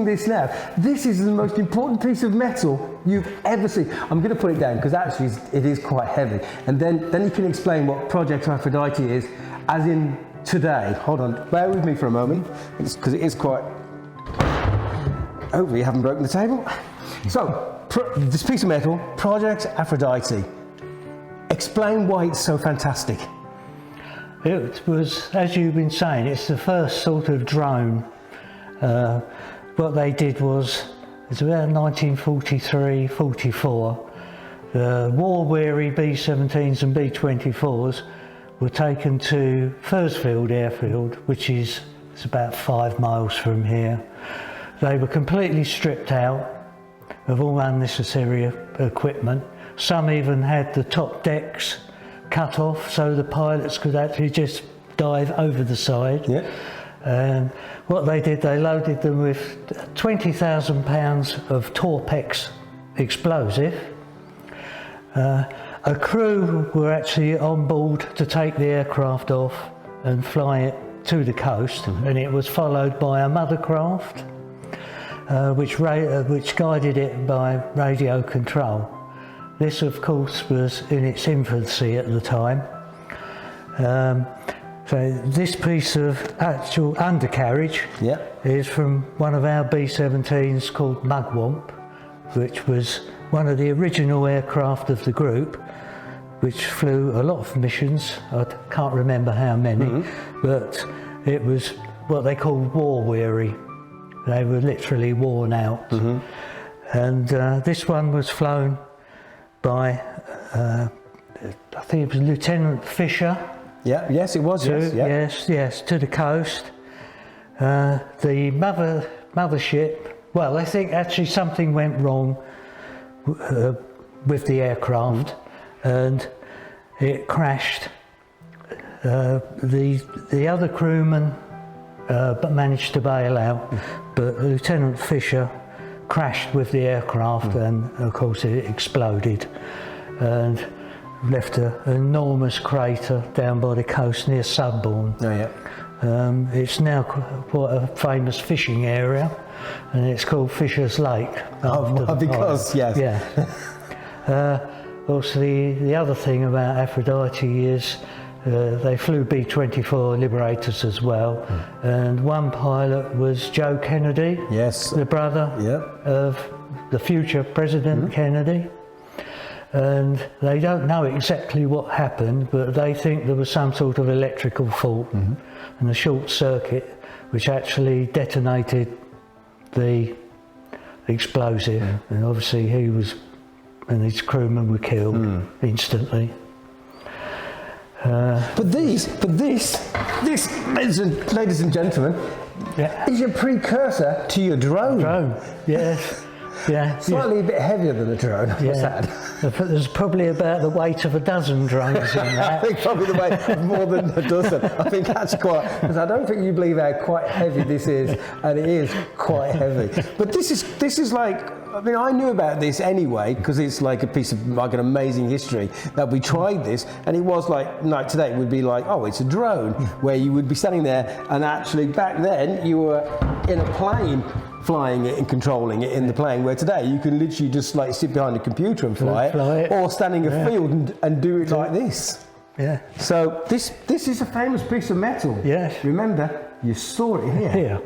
seeing this now. This is the most important piece of metal you've ever seen. I'm going to put it down because actually it is quite heavy. And then you can explain what Project Aphrodite is, as in today. Hold on, bear with me for a moment, because it is quite... Hopefully you haven't broken the table. So, this piece of metal, Project Aphrodite. Explain why it's so fantastic. It was, as you've been saying, it's the first sort of drone. What they did was, it's about 1943-44, the war-weary B-17s and B-24s were taken to Thursfield Airfield, which is it's about 5 miles from here. They were completely stripped out of all unnecessary equipment. Some even had the top decks cut off so the pilots could actually just dive over the side. Yeah. And what they did, they loaded them with 20,000 pounds of Torpex explosive. A crew were actually on board to take the aircraft off and fly it to the coast, and it was followed by a mother craft which guided it by radio control. This, of course, was in its infancy at the time. So this piece of actual undercarriage is from one of our B-17s called Mugwump, which was one of the original aircraft of the group, which flew a lot of missions. I can't remember how many, but it was what they called war-weary. They were literally worn out. And this one was flown by, I think it was Lieutenant Fisher. Yeah, yes, it was. Yes, to the coast. The mothership. Well, I think actually something went wrong with the aircraft, and it crashed. The other crewman but managed to bail out, but Lieutenant Fisher crashed with the aircraft, and of course it exploded and left an enormous crater down by the coast near Sudbourne. Oh yeah. It's now quite a famous fishing area, and it's called Fisher's Lake. Because, yes. Yeah. Also, the other thing about Aphrodite is they flew B-24 Liberators as well, and one pilot was Joe Kennedy, the brother of the future President Kennedy. And they don't know exactly what happened, but they think there was some sort of electrical fault and a short circuit which actually detonated the explosive, and obviously he was and his crewmen were killed instantly. But this, ladies and gentlemen, is your precursor to your drone. Yes. Yeah, slightly a bit heavier than a drone. What's that? There's probably about the weight of a dozen drones in that. I think probably the weight of more than a dozen. I think that's quite, because I don't think you believe how quite heavy this is, and it is quite heavy. But this is like, I mean, I knew about this anyway, because it's like a piece of like an amazing history that we tried this, and it was like today it would be like, oh, it's a drone, where you would be standing there, and actually back then you were in a plane flying it and controlling it in the plane, where today you can literally just like sit behind a computer and fly it, or standing afield and do it like this. Yeah. So this is a famous piece of metal. Yes. Remember, you saw it here. Here.